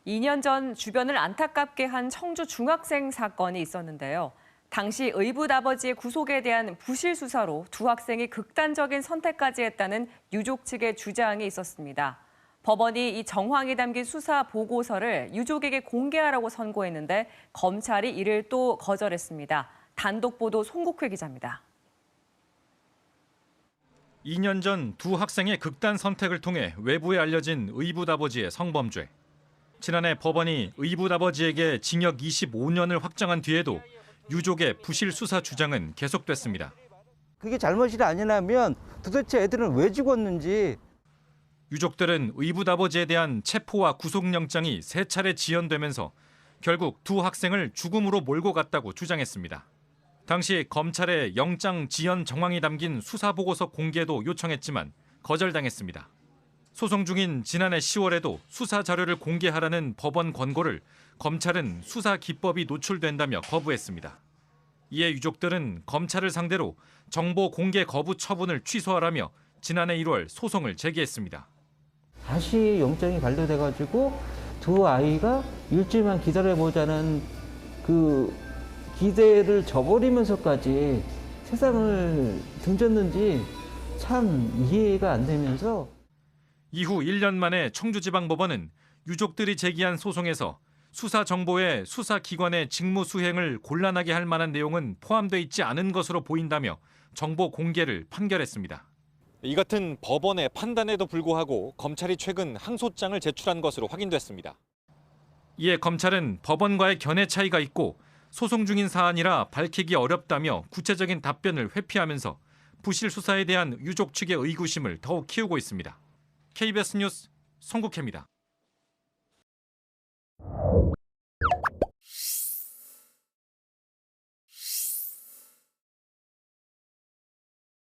2년 전 주변을 안타깝게 한 청주 중학생 사건이 있었는데요. 당시 의붓 아버지의 구속에 대한 부실 수사로 두 학생이 극단적인 선택까지 했다는 유족 측의 주장이 있었습니다. 법원이 이 정황이 담긴 수사 보고서를 유족에게 공개하라고 선고했는데 검찰이 이를 또 거절했습니다. 단독 보도 송국회 기자입니다. 2년 전 두 학생의 극단 선택을 통해 외부에 알려진 의붓 아버지의 성범죄. 지난해 법원이 의붓 아버지에게 징역 25년을 확정한 뒤에도 유족의 부실 수사 주장은 계속됐습니다. 그게 잘못이 아니라면 도대체 애들은 왜 죽었는지. 유족들은 의붓 아버지에 대한 체포와 구속영장이 3차례 지연되면서 결국 두 학생을 죽음으로 몰고 갔다고 주장했습니다. 당시 검찰에 영장 지연 정황이 담긴 수사보고서 공개도 요청했지만 거절당했습니다. 소송 중인 지난해 10월에도 수사 자료를 공개하라는 법원 권고를 검찰은 수사 기법이 노출된다며 거부했습니다. 이에 유족들은 검찰을 상대로 정보 공개 거부 처분을 취소하라며 지난해 1월 소송을 제기했습니다. 다시 영장이 발표돼가지고 두 아이가 일주일만 기다려보자는 그 기대를 저버리면서까지 세상을 등졌는지 참 이해가 안 되면서. 이후 1년 만에 청주지방법원은 유족들이 제기한 소송에서 수사 정보에 수사기관의 직무 수행을 곤란하게 할 만한 내용은 포함돼 있지 않은 것으로 보인다며 정보 공개를 판결했습니다. 이 같은 법원의 판단에도 불구하고 검찰이 최근 항소장을 제출한 것으로 확인됐습니다. 이에 검찰은 법원과의 견해 차이가 있고 소송 중인 사안이라 밝히기 어렵다며 구체적인 답변을 회피하면서 부실 수사에 대한 유족 측의 의구심을 더욱 키우고 있습니다. KBS 뉴스 송국혜입니다.